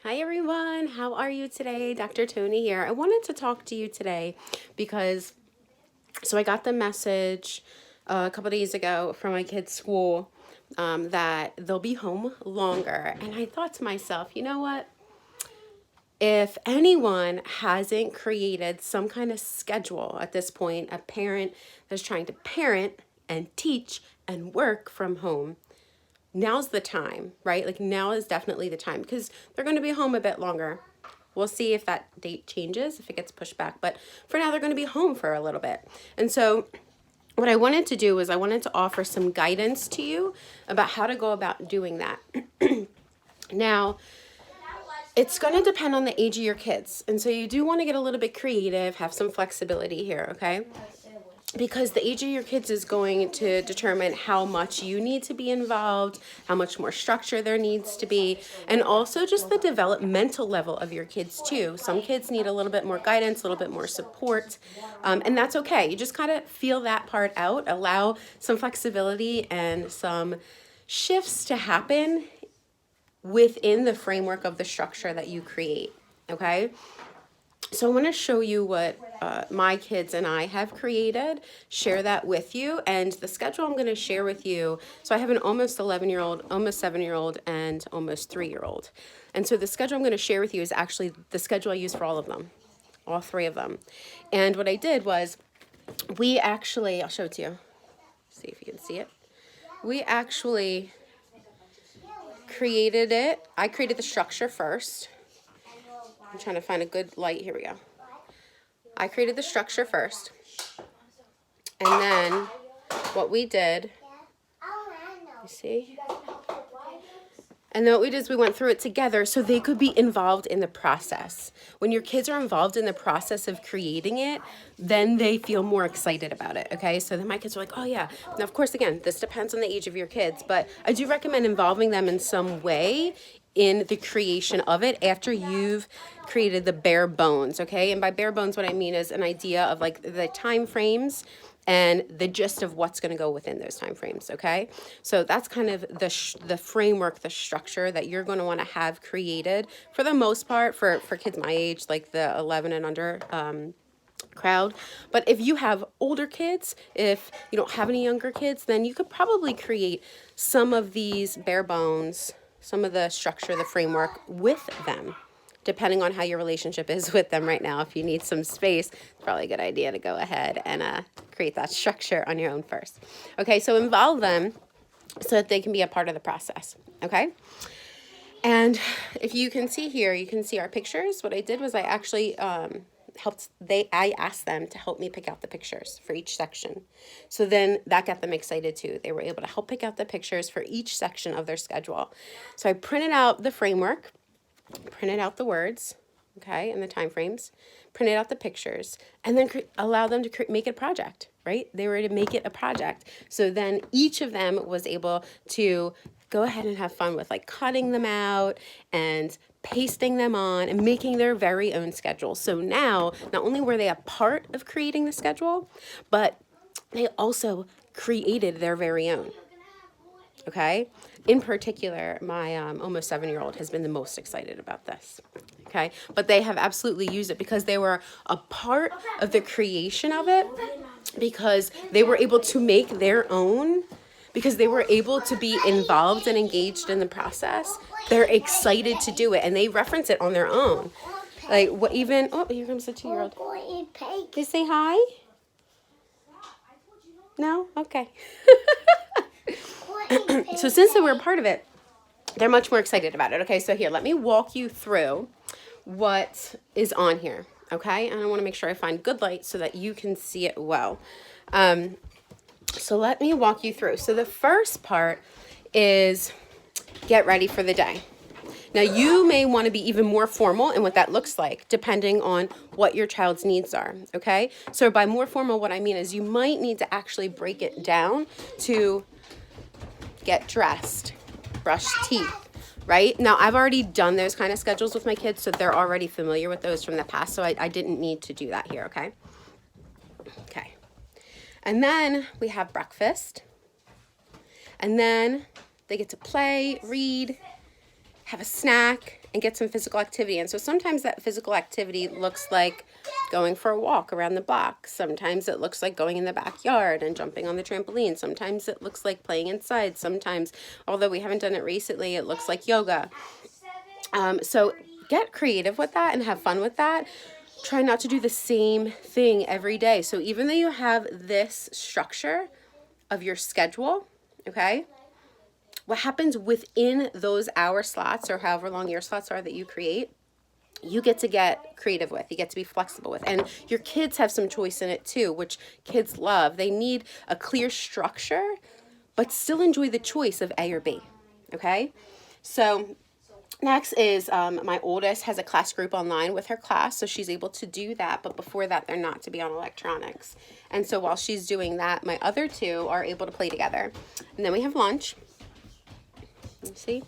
Hi everyone, how are you today? Dr. Tony here. I wanted to talk to you today because I got the message a couple days ago from my kids' school that they'll be home longer. And I thought to myself, you know what? If anyone hasn't created some kind of schedule at this point, a parent that's trying to parent and teach and work from home, now's the time, right? Like now is definitely the time because they're going to be home a bit longer. We'll see if that date changes, if it gets pushed back. But for now, they're going to be home for a little bit. And so what I wanted to do was I wanted to offer some guidance to you about how to go about doing that. Now, it's going to depend on the age of your kids. And so you do want to get a little bit creative, have some flexibility here, okay? Because the age of your kids is going to determine how much you need to be involved, how much more structure there needs to be, and also just the developmental level of your kids too. Some kids need a little bit more guidance, a little bit more support, and that's okay. You just kind of feel that part out, allow some flexibility and some shifts to happen within the framework of the structure that you create, okay? So I want to show you what my kids and I have created, share that with you, and the schedule I'm going to share with you. So I have an almost 11-year-old, almost 7-year-old, and almost 3-year-old. And so the schedule I'm going to share with you is actually the schedule I use for all of them, all three of them. And what I did was I'll show it to you, see if you can see it. We actually created it. I created the structure first. I'm trying to find a good light. Here we go. I created the structure first. And then what we did, you see? And then what we did is we went through it together so they could be involved in the process. When your kids are involved in the process of creating it, then they feel more excited about it, okay? So then my kids are like, oh yeah. Now, of course, again, this depends on the age of your kids, but I do recommend involving them in some way in the creation of it after you've created the bare bones, okay? And by bare bones, what I mean is an idea of like the time frames and the gist of what's going to go within those time frames, okay? So that's kind of the framework, the structure that you're going to want to have created for the most part for kids my age, like the 11 and under crowd. But if you have older kids, if you don't have any younger kids, then you could probably create some of these bare bones, some of the structure, the framework with them, depending on how your relationship is with them right now. If you need some space, it's probably a good idea to go ahead and create that structure on your own first. Okay, so involve them so that they can be a part of the process, okay? And if you can see here, you can see our pictures. What I did was I actually I asked them to help me pick out the pictures for each section. So then that got them excited too. They were able to help pick out the pictures for each section of their schedule. So I printed out the framework, printed out the words, okay, and the time frames, printed out the pictures, and then allow them to make it a project, right? They were to make it a project. So then each of them was able to go ahead and have fun with like cutting them out and pasting them on and making their very own schedule. So now, not only were they a part of creating the schedule, but they also created their very own. Okay. In particular, my almost 7-year-old has been the most excited about this. Okay. But they have absolutely used it because they were a part of the creation of it, because they were able to make their own, because they were able to be involved and engaged in the process. They're excited to do it and they reference it on their own. Like what even, oh, here comes the 2-year-old. They say hi? No? Okay. So since they were a part of it, they're much more excited about it. Okay, so here, let me walk you through what is on here. Okay, and I want to make sure I find good light so that you can see it well. So let me walk you through. So the first part is get ready for the day. Now you may want to be even more formal in what that looks like, depending on what your child's needs are, okay? So by more formal, what I mean is you might need to actually break it down to get dressed, brush teeth, right? Now, I've already done those kind of schedules with my kids, so they're already familiar with those from the past, so I didn't need to do that here, okay? Okay. And then we have breakfast, and then they get to play, read, have a snack, and get some physical activity in. So sometimes that physical activity looks like going for a walk around the block. Sometimes it looks like going in the backyard and jumping on the trampoline. Sometimes it looks like playing inside. Sometimes, although we haven't done it recently, it looks like yoga. So get creative with that and have fun with that. Try not to do the same thing every day. So even though you have this structure of your schedule, okay, what happens within those hour slots or however long your slots are that you create, you get to get creative with, you get to be flexible with. And your kids have some choice in it too, which kids love. They need a clear structure, but still enjoy the choice of A or B, okay? So next is my oldest has a class group online with her class, so she's able to do that, but before that, they're not to be on electronics. And so while she's doing that, my other two are able to play together. And then we have lunch. You see?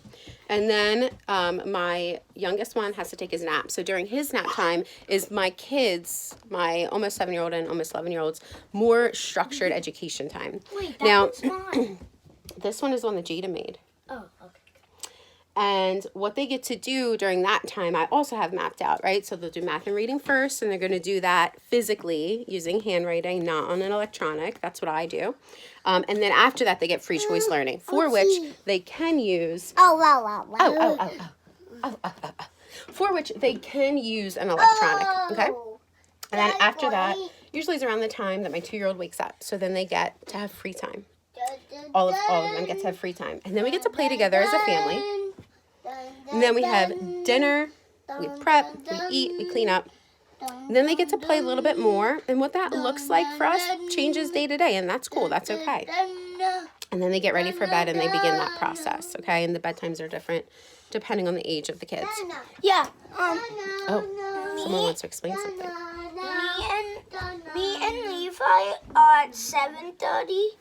And then my youngest one has to take his nap. So during his nap time is my kids, my almost 7-year-old and almost 11-year-olds, more structured education time. Wait, now, that's mine. This one is one that Jada made. Oh, okay. And what they get to do during that time, I also have mapped out, right? So they'll do math and reading first, and they're going to do that physically using handwriting, not on an electronic. That's what I do. And then after that, they get free choice learning, for which they can use... For which they can use an electronic, okay? And then after that, usually is around the time that my 2-year-old wakes up. So then they get to have free time. All of them get to have free time. And then we get to play together as a family. And then we have dinner, we prep, we eat, we clean up. And then they get to play a little bit more. And what that looks like for us changes day to day. And that's cool. That's okay. And then they get ready for bed and they begin that process. Okay. And the bedtimes are different depending on the age of the kids. Yeah. Oh, someone wants to explain something. Me and Levi are at 7:30.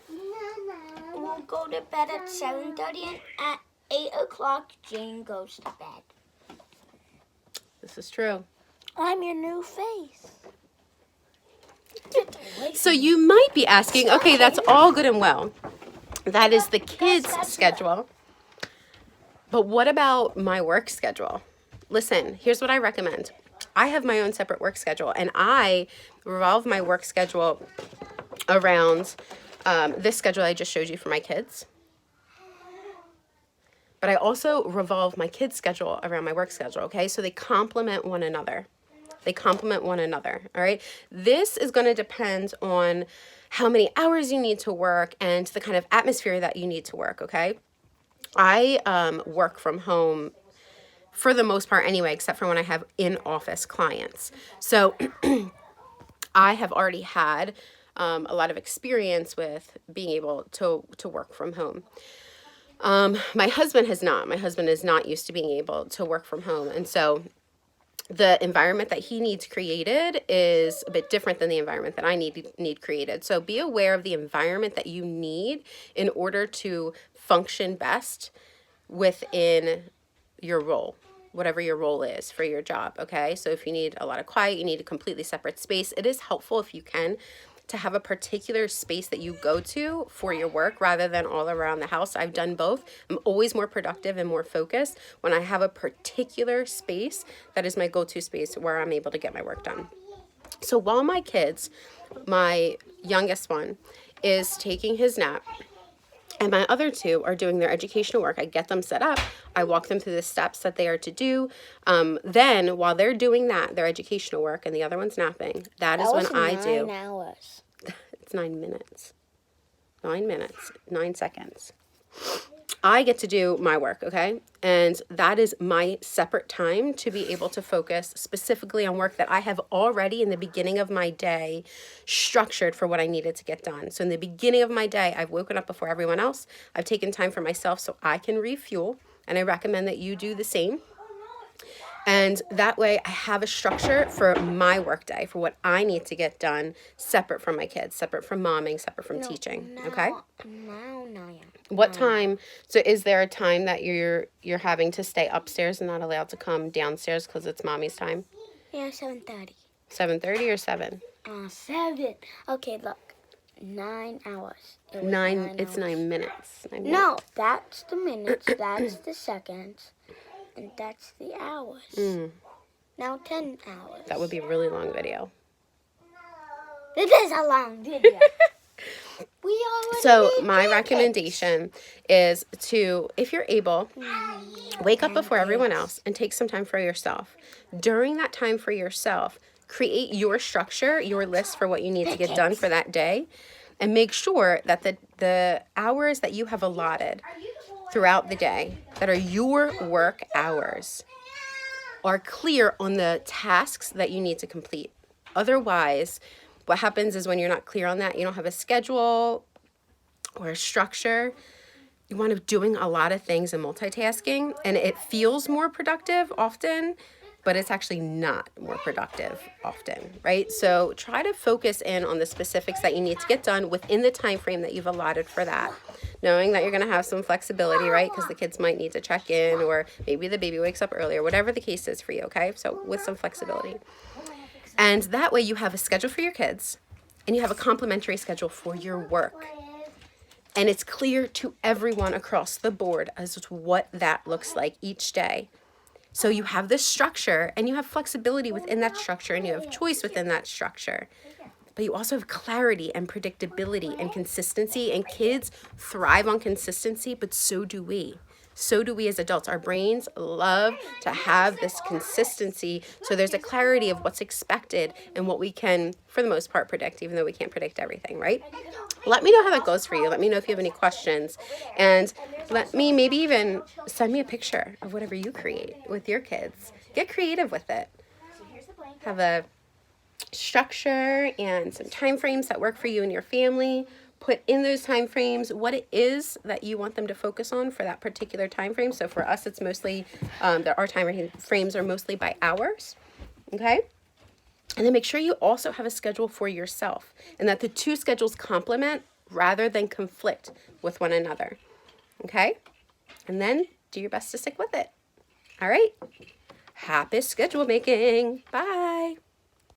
We'll go to bed at 7:30, and at 8 o'clock, Jane goes to bed. This is true. I'm your new face. So you might be asking, okay, that's all good and well. That is the kids' schedule. But what about my work schedule? Listen, here's what I recommend. I have my own separate work schedule, and I revolve my work schedule around this schedule I just showed you for my kids. But I also revolve my kids' schedule around my work schedule, okay? So they complement one another. They complement one another, all right? This is going to depend on how many hours you need to work and the kind of atmosphere that you need to work, okay? I work from home for the most part anyway, except for when I have in-office clients. So I have already had a lot of experience with being able to work from home. My husband has not. My husband is not used to being able to work from home. And so the environment that he needs created is a bit different than the environment that I need created. So be aware of the environment that you need in order to function best within your role, whatever your role is for your job, okay? So if you need a lot of quiet, you need a completely separate space, it is helpful if you can to have a particular space that you go to for your work rather than all around the house. I've done both. I'm always more productive and more focused when I have a particular space that is my go-to space where I'm able to get my work done. So while my kids, my youngest one, is taking his nap, and my other two are doing their educational work, I get them set up. I walk them through the steps that they are to do. Then while they're doing that, their educational work, and the other one's napping, that is when I do. 9 hours. It's 9 minutes. 9 minutes, 9 seconds. I get to do my work, okay? And that is my separate time to be able to focus specifically on work that I have already in the beginning of my day structured for what I needed to get done. So in the beginning of my day, I've woken up before everyone else. I've taken time for myself so I can refuel, and I recommend that you do the same. And that way I have a structure for my work day, for what I need to get done, separate from my kids, separate from momming, separate from teaching, okay? What time, so is there a time that you're having to stay upstairs and not allowed to come downstairs because it's mommy's time? Yeah, 7:30. 7:30 or 7? 7. Okay, look. 9 hours. It was 9, it's hours. 9 minutes. 9 minutes. No, that's the minutes. That's the seconds. And that's the hours. Now 10 hours. That would be a really long video. It is a long video. So my recommendation is to, if you're able, wake up before everyone else and take some time for yourself. During that time for yourself, create your structure, your list for what you need to get done for that day, and make sure that the hours that you have allotted throughout the day that are your work hours are clear on the tasks that you need to complete. Otherwise, what happens is when you're not clear on that, you don't have a schedule or a structure, you wind up doing a lot of things and multitasking, and it feels more productive often, but it's actually not more productive often, right? So try to focus in on the specifics that you need to get done within the time frame that you've allotted for that, knowing that you're going to have some flexibility, right? Because the kids might need to check in, or maybe the baby wakes up earlier, whatever the case is for you, okay? So with some flexibility. And that way you have a schedule for your kids, and you have a complementary schedule for your work. And it's clear to everyone across the board as to what that looks like each day. So you have this structure, and you have flexibility within that structure, and you have choice within that structure. But you also have clarity and predictability and consistency, and kids thrive on consistency, but so do we. So do we as adults. Our brains love to have this consistency, so there's a clarity of what's expected and what we can, for the most part, predict, even though we can't predict everything, right? Let me know how that goes for you. Let me know if you have any questions, and let me maybe even send me a picture of whatever you create with your kids. Get creative with it. Have a structure and some time frames that work for you and your family. Put in those time frames what it is that you want them to focus on for that particular time frame. So for us, it's mostly, our time frames are mostly by hours, okay? And then make sure you also have a schedule for yourself, and that the two schedules complement rather than conflict with one another, okay? And then do your best to stick with it. All right? Happy schedule making. Bye.